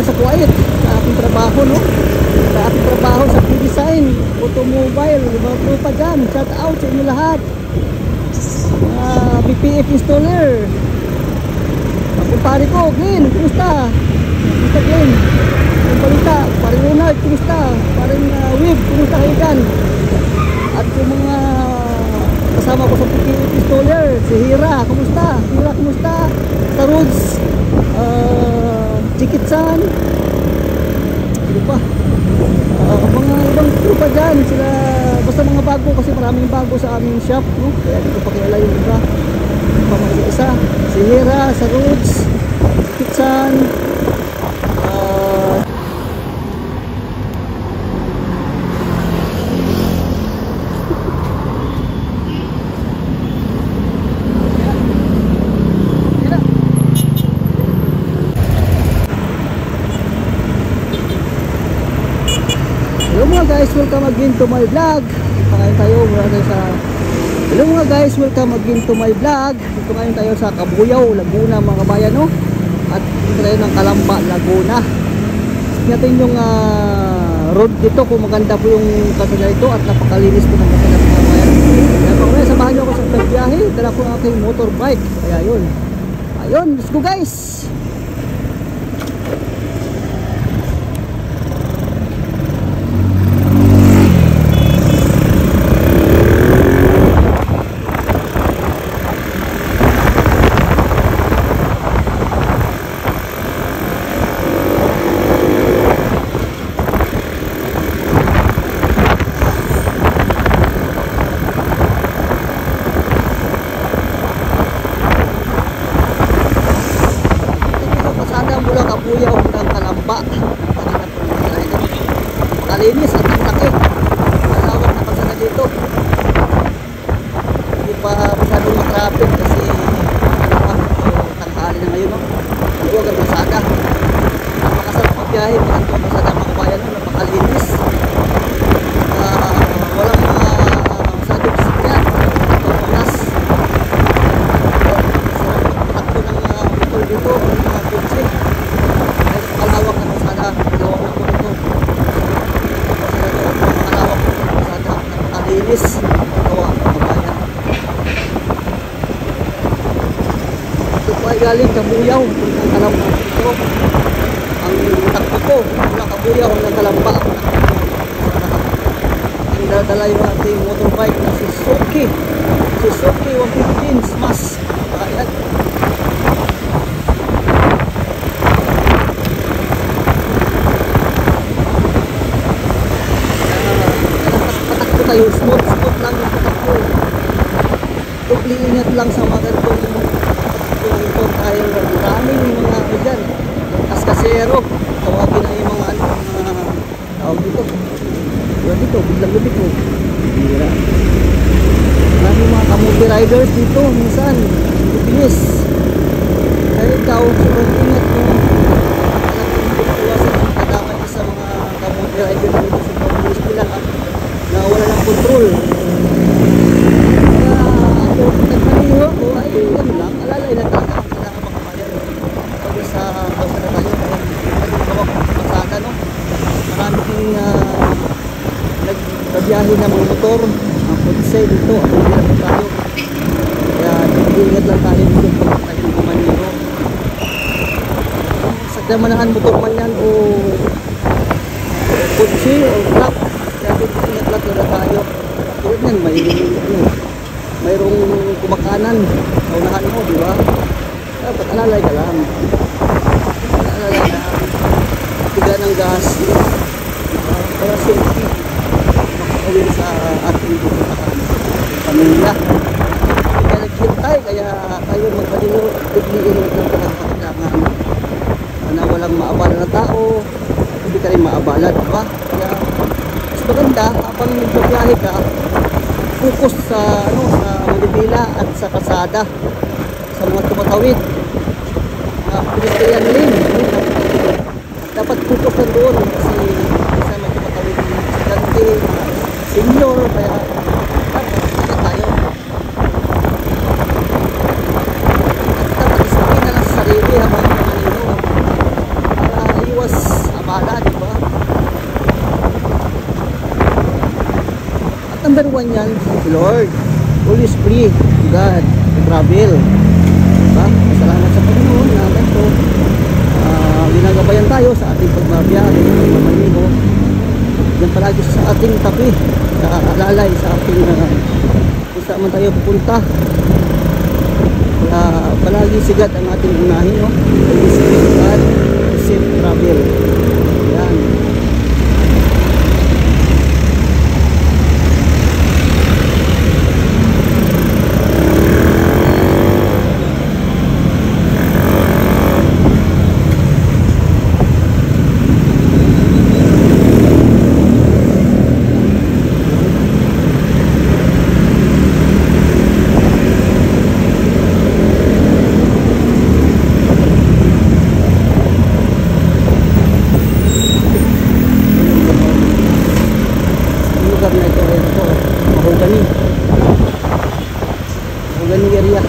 Sa Kuwait, sa aking trabaho, no? Sa aking trabaho sa P-Design Automobile, mga tropa dyan, shout out sa inyo lahat. BPF installer, kumpare ko Glenn, kumusta? Kumusta Glenn? Ang balita, parang Leonard, kumusta? Parang Wib, kumusta kayo dyan? At yung mga kasama ko sa BPF installer, si Hira, kumusta? Hira, kumusta? Sa Roads, Chikitsan, ano pa, mga ibang trupa dyan sila, basta mga bago, kasi maraming bago sa aming shop, no? Kaya dito pa kilala yung iba, mga isa si Hira sa Roads, Chikitsan, guys, welcome again to my vlog. Ngayon tayo sa hello mga guys, welcome again to my vlog. Dito ngayon tayo sa Cabuyao, Laguna mga bayan, no? At dito tayo ng Calamba, Laguna. Natin yung road dito, kung maganda po yung kalsada dito at napakalinis po ng kalsada mga bayan. Kaya po ngayon, samahan nyo ako sa pagbiyahe. Dala ko ang aking motorbike. Kaya yun, ayun, let's go guys. Malinis at ang laki, malawak na kalsada dito, hindi pa masyadong matrapik kasi tanghali na ngayon, no? Maluwag ang kalsada, napakasarap magbiyahe, magandang kalsada mga bayan, no? Napakalinis, walang masyadong sikyan, tumas, takbo ng motor dito, mga kutsi, dahil malawak na kalsada, malawak na po dito. Linis, gawa ng bayan. Ito po ay galing Cabuyao, ng Calamba. Ito ang takbo ko, mula Cabuyao hanggang Calamba. Ang dadala yung ating motorbike na Suzuki 115 Smash. Ayan. Tayo, smooth lang yung patakbo. Tupli ingat lang sa mga ganitong kung tayo maraming mga ano dyan, kaskasero, tawagin na yung mga ano, mga tawag dito. Diba dito, biglang gabi ko. Maraming mga kamuti riders dito, minsan, bibinis. Kaya ikaw, sobrang ingat mo. Alam mo, kadamay ka sa mga kamuti riders dito sa bibinis nila na wala ng control. Kaya ako, nagpaniho ko, ay ano lang, alalay na talaga ang kailangan makabayan. Pagka sa kalsada tayo, naging kawak ng kalsada, no? Marami kong nagbabiyahe ng mga motor, ang kotse dito, at hindi na tayo. Kaya ingat lang tayo dito pag tayo ng maniho. Sagdamanahan motor man yan o kotse o truck. Kaya ingat lang talaga tayo. Tulad yan, mayroong kumakanan sa unahan mo, di ba? Dapat alalay ka lang. Alalay na tiga ng gas. Para safety. Makakawin sa ating pamilya. Kaya naghintay, kaya tayo magpaliho. Bibliin lang talaga kailangan. Na walang maabala na tao, hindi ka rin maabala, di ba? Kaya maganda habang nagbabiyahe ka, focus sa sa manibela at sa kalsada, sa mga tumatawid, pedestrian lane. Dapat focus lang doon kasi sa mga tumatawid ng estudyante, senior, kaya dapat tayo. Dapat isipin na lang sa sarili habang manino para iwas abala, di ba? At number one yan, Lord, always pray to God to travel, diba? Salamat sa Panginoon na ganito ginagabayan tayo sa ating pagbabiyahe, pagmamaniho. Yan palagi sa ating tabi, sa alalay, sa ating kung saan man tayo pupunta. Kaya palagi sigat ang ating unahin, no? Always pray to God, safe travel. Yan. Mahogany area.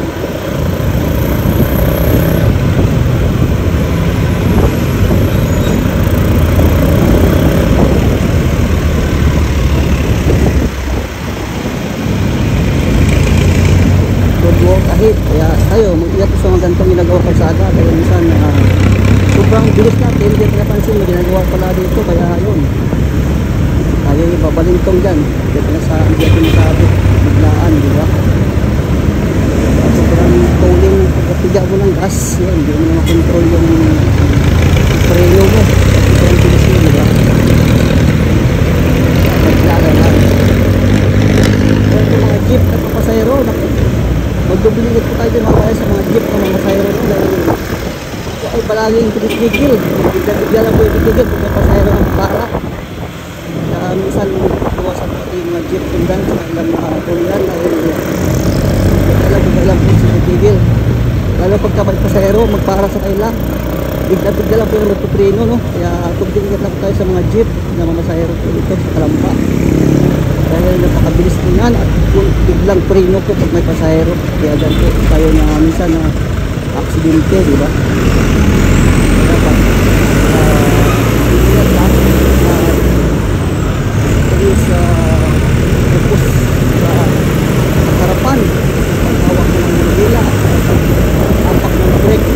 Roadwalk ahit, kaya tayo mag-iat sa mga ganitong ginagawa kalsada, kaya minsan sobrang bilis natin, hindi pinapansin may ginagawa pala dito, kaya yun tayo ibabalintong dyan, dito na sa hindi natin masabi biglaan, di ba? Sobrang tolling, pagkapiga mo ng gas, yun, hindi mo na makontrol yung preno mo, sobrang bilis mo, di ba? Naglaga lang. Kaya yung mga jeep na papasayro, magdublilit po tayo din mamaya sa mga jeep na mga pasayro dahil ay palaging titigil, bigla lang po yung titigil kung may pasayro ng para. Minsan iwasan natin yung mga jeep kung dahil sa ilang tulian dahil alam po si titigil, lalo pagka may pasayro magpara sa kaila, bigla lang po yung rotopreno, no? Kaya tubigil lang tayo sa mga jeep na mga pasayro po dito sa Kalamba dahil napakabilis din yan at biglang preno po pag may pasahero, kaya dyan po tayo na minsan na aksidente, di ba? Kaya dapat ingat lang sa focus sa harapan, paghawak ng manibela, apak ng brake.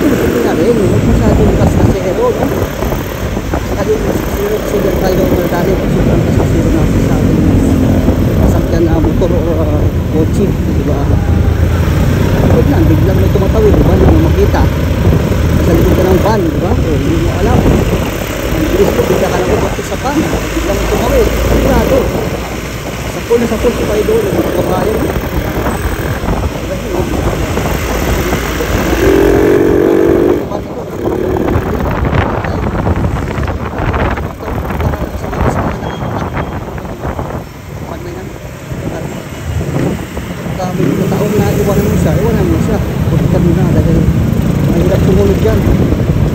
Ito na rin, huwag masyadong kasasero, no? Kaya sila tayo madali pag sobrang kasasiro natin sa ating sasakyan na motor o kotse, diba? Huwag lang, biglang may tumatawid, diba? Nang makita sa likod ka ng van, diba? O hindi mo alam, ang bilis ko, bigla ka lang ko sa van, biglang may tumawid, sigurado sa pool ko tayo doon, magkabayan, no? iwanan mo siya pagkita mo na dahil mahirap sumunod yan.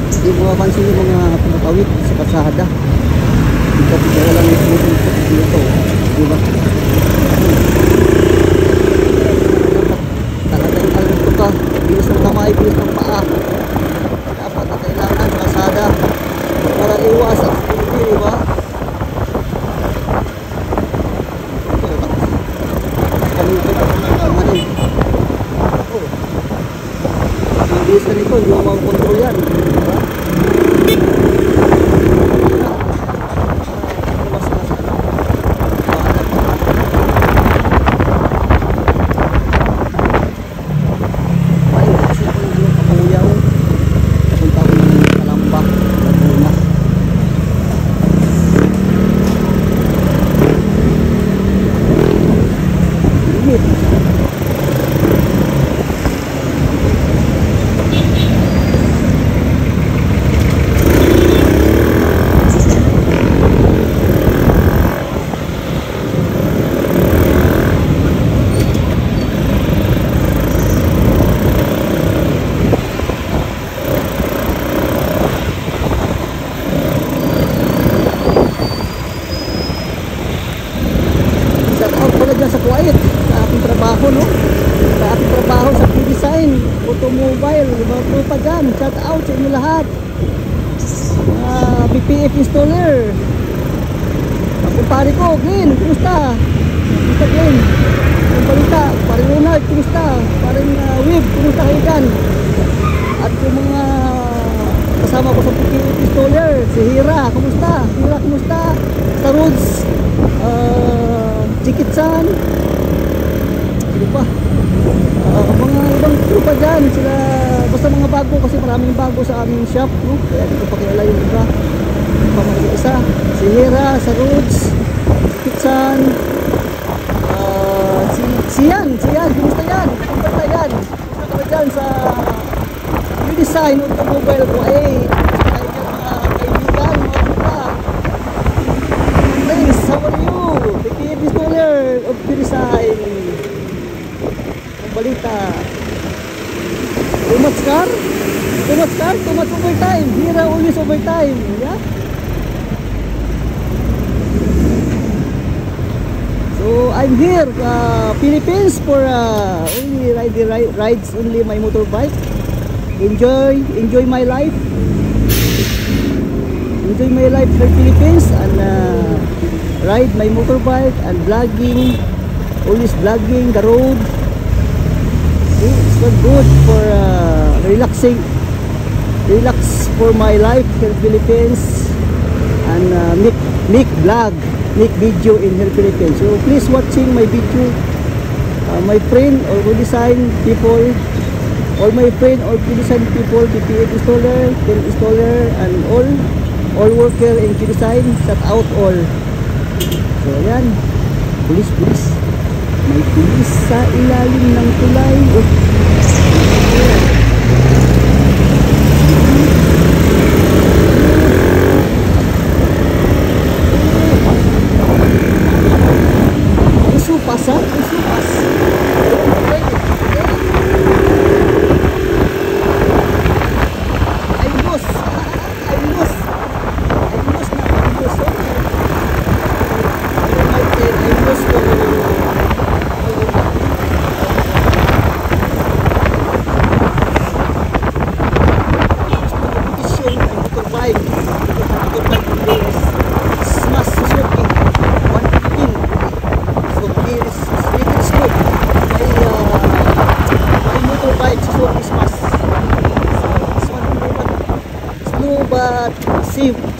Hindi mo mapansin yung mga pumatawid sa kalsada, hindi ka lang yung sumunod dito, diba? Talagang alam ka, bilis ng kamay, bilis ng paa, dapat na kailangan sa kalsada para iwas ang hindi, diba? Bilis na nito, hindi mo makontrol yan, diba? PPF installer. Ang kumpare ko, Glenn, kumusta? Kumusta Glenn? Ang balita, parang Ronald, kumusta? Parang Wib, kumusta kayo dyan? At yung mga kasama ko sa PPF installer, si Hira, kumusta? Hira, kumusta? Sa Roads, Chikitsan, sino pa? Mga ibang grupa dyan, sila, basta mga bago kasi maraming bago sa aming shop, no? Kaya dito pa kilala yung iba. Pa mga isa, si Hira sa Roads, Chikitsan, Siyan, kumusta yan? Kumusta yan? Kumusta ka dyan sa Udesign Automobile ko eh? Kaya dyan mga kaibigan, mga grupa. Thanks, how are you? PPF installer of Udesign. Ang balita. Too much car? Too much overtime. Hira always overtime. Yeah? So I'm here, Philippines for only rides only my motorbike. Enjoy my life. Enjoy my life in the Philippines and ride my motorbike and vlogging. Always vlogging the road. It's not good for relax for my life in the Philippines and make vlog. Make video in the Philippines. So please watching my video, my friend or design people, all my friend or design people, PPF installer, pen installer, and all worker in design. Shout out all. So yan, pulis. May pulis sa ilalim ng tulay. Pasa, pas.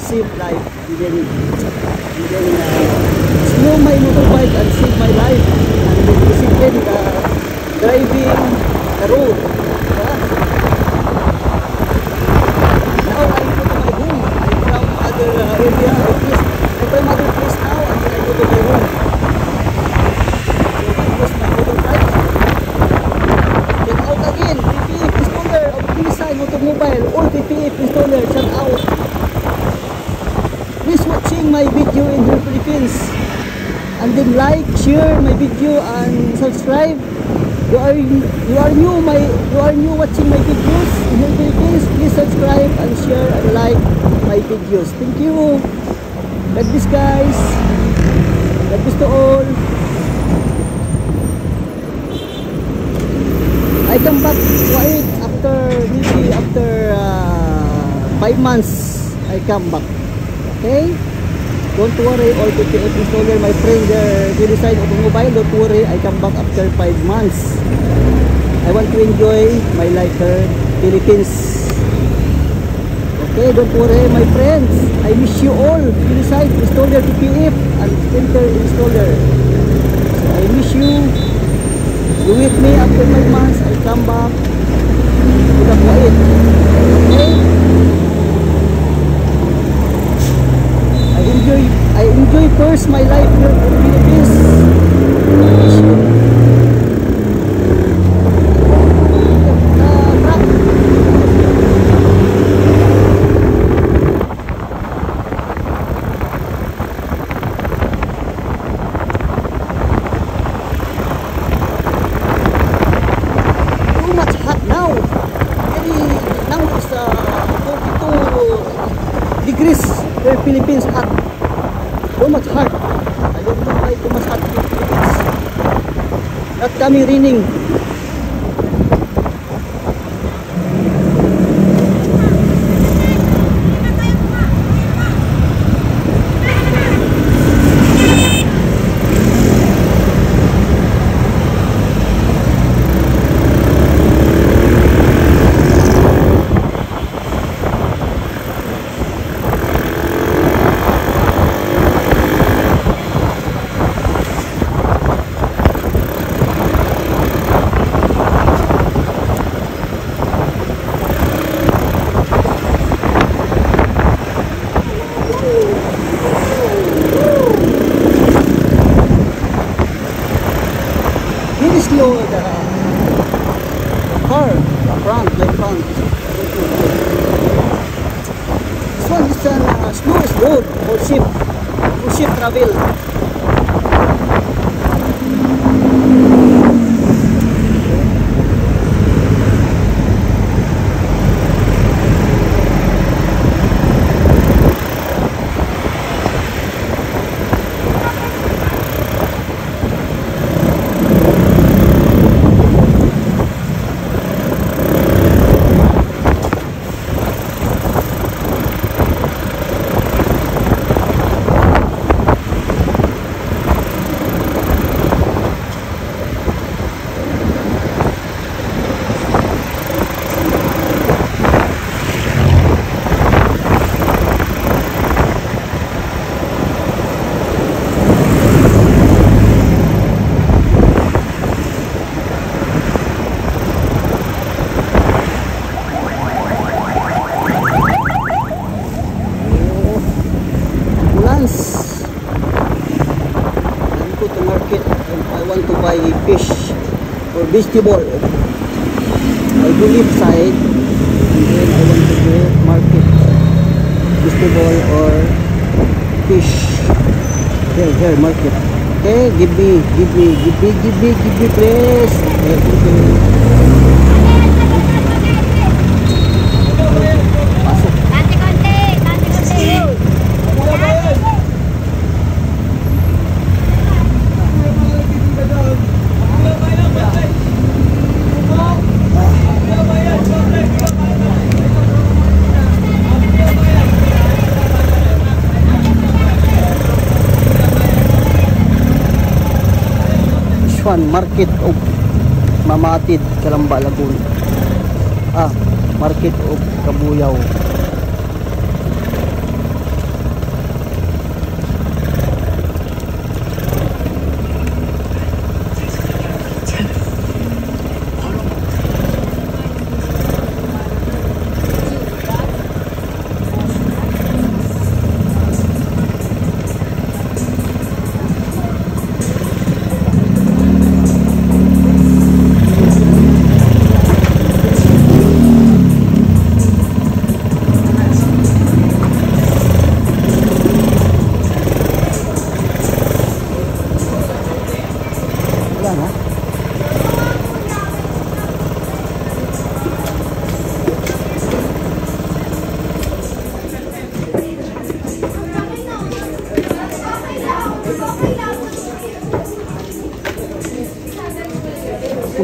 Save life, and then slow my motorbike and save my life, and then discipline driving the road. Now I go to my home. I'm from other area. I'm from other place now, and then I go to my home. So I use my motorbike. Check out again, PPF installer of Design Automobile. All PPF installer, check out. Please watching my video in the Philippines and then like, share my video and subscribe. You are new watching my videos in the Philippines. Please subscribe and share and like my videos. Thank you. God bless guys. God bless to all. I come back quiet after 5 months. I come back. Okay, don't worry, all PPF installer, my friend, Udesign Automobile, don't worry, I come back after 5 months. I want to enjoy my life here, Philippines. Okay, don't worry, my friends, I miss you all, Udesign installer, PPF, and center installer. So I miss you. You with me after 5 months, I come back to the quiet. Okay. I enjoy first my life here in the Philippines. Too much hot now. Now is 42 degrees here in Philippines hot. Too much hot. I don't know why too much hot in the Philippines. Not coming raining. Snow is good for ship. For ship travel. Fish or vegetable. I go left side and then I want to go market vegetable or fish. Here market. Okay, give me please. Okay, thank you. Pasok. Market of Mamatid, Calamba, Laguna. Market of Kabuyao.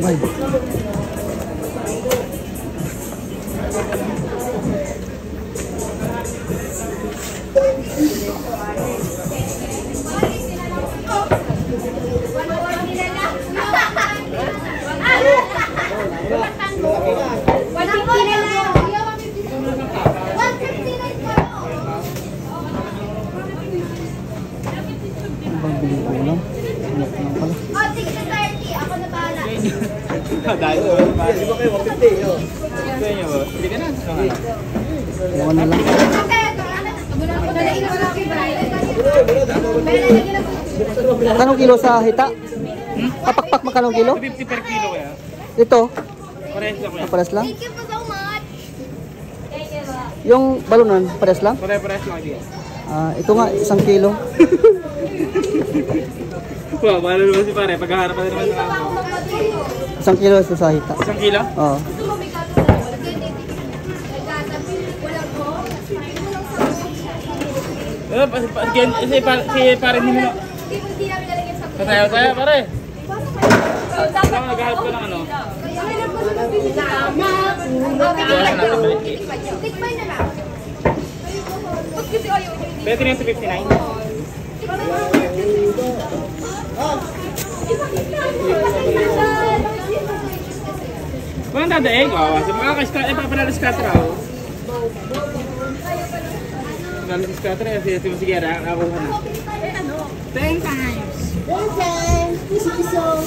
Bye. Dahil ko ba? Di ba kayo 150? Yo. Gusto niyo ba? Hindi ka na. Ano na lang. Kanong kilo sa hita? Papakpak magkanong kilo? 50 per kilo kaya. Ito? Parehas lang kaya. Pares lang? Thank you so much. Yung balunan, pares lang? Parehas lang din. Ito nga, 1 kilo. Wow, mahal naman si pare. Paghaharap pa naman sa ako. 1 kilo ito sa hita. 1 kilo? Oo. Si pare nila. Patayo tayo pare. Kaya naghahalap ka ng ano? Pwede rin sa 59. Kung dadaig, sa mga papanalo si Katra. Panalo si Katra, si Masigera, ako na. 10 times. 10 times. Piso-piso.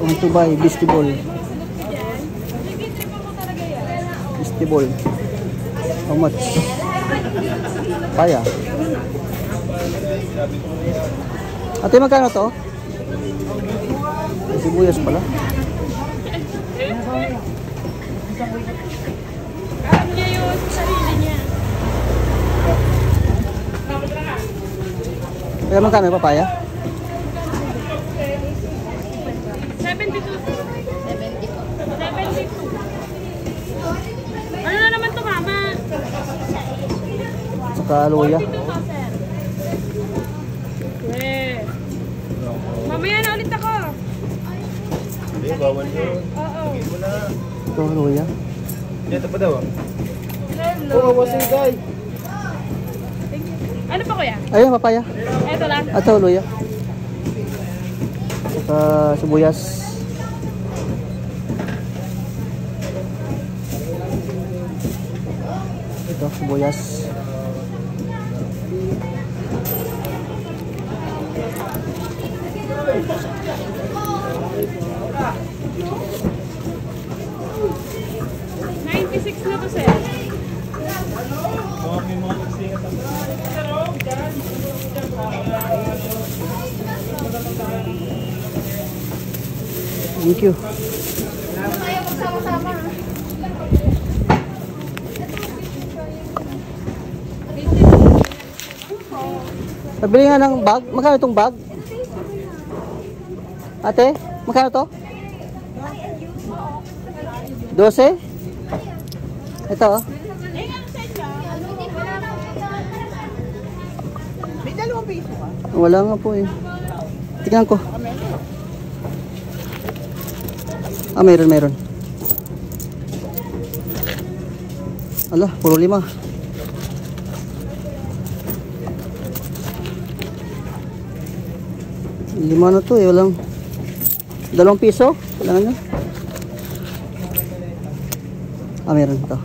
Want to buy vegetable. Vegetable. How much? Papaya. Ate, magkano to? Sibuyas pala. Alam niya yung sarili niya. Kaya magkano yung papaya? 72. 72. Ano na naman to, mama? Saka luya. 42 to, sir. Eh. Mamaya na ulit ako. Hindi, bawal yun. Oo. Ito luya. Yan, pa daw. Hello. Oo, wasi guy. Ano pa, kuya? Ayun, papaya. Eto lang. Ito luya. Saka sibuyas. Ito, sibuyas. $96 na to, sir. Thank you. Tayo magsama-sama. Pabili nga ng bag. Magkano itong bag? Ate, magkano to? 12? Ito oh. May 2 piso ka? Wala nga po eh. Tingnan ko. Ah, meron. Ala, puro 5. Lima na to eh, walang 2 piso, kailangan nyo. Ah, meron ito.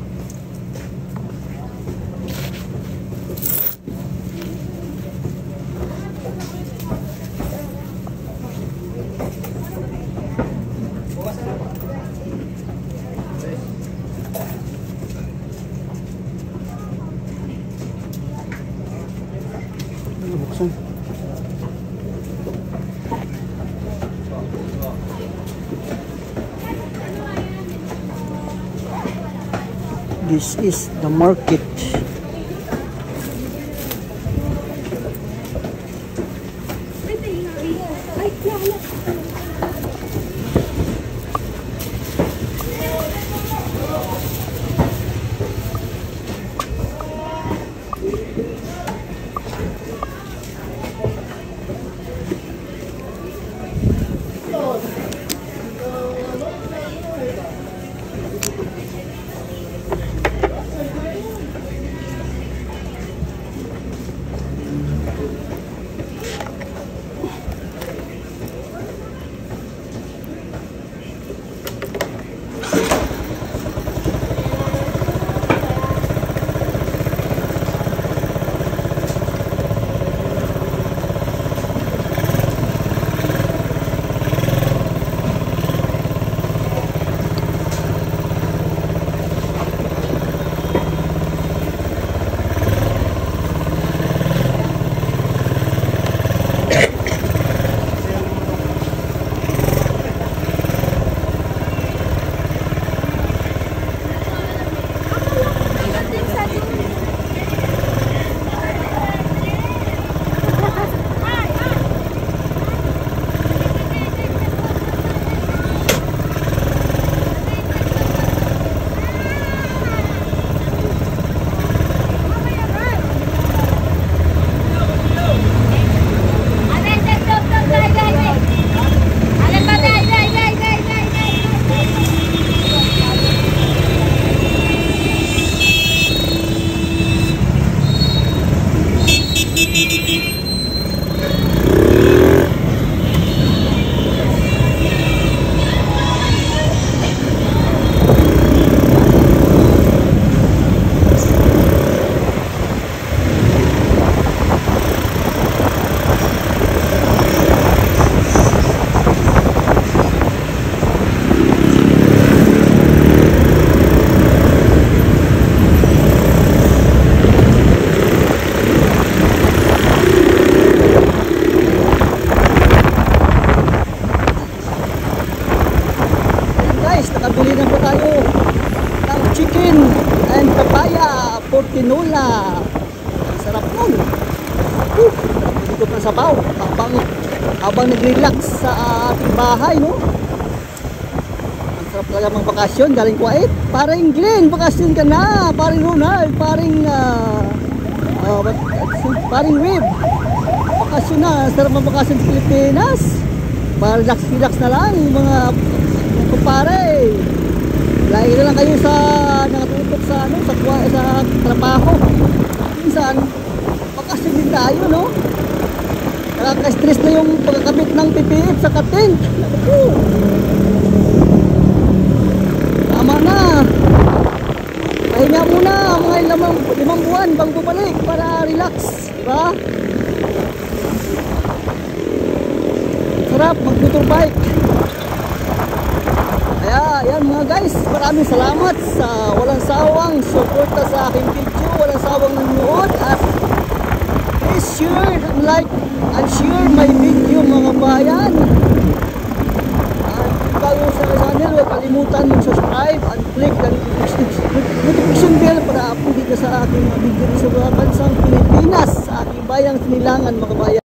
Buksan. This is the market. pork tinola. Ang sarap nun. Dito pa sa baw habang nag-relax sa ating bahay, no? Ang sarap talaga mga bakasyon galing Kuwait. Paring Glenn, bakasyon ka na. Paring Ronald, paring Web, bakasyon na. Sarap mga bakasyon sa Pilipinas. Para relax na lang yung mga kumpare. Lagi na lang kayo sa nakatutok sa trabaho. Minsan bakasyon din tayo, no? Nakaka-stress na yung pagkakabit ng PPF sa katin. Tama na. Pahinga muna mga 5 buwan bago bumalik para relax, di ba? Sarap mag-motorbike. Kaya yan mga guys, maraming salamat sa walang sawang suporta sa aking video, walang sawang nanonood, at please share and like and share my video mga bayan. At bago sa channel, huwag kalimutan mag-subscribe and click the notification bell para update ka sa aking mga video sa mga bansang Pilipinas, sa aking bayang Sinilangan mga bayan.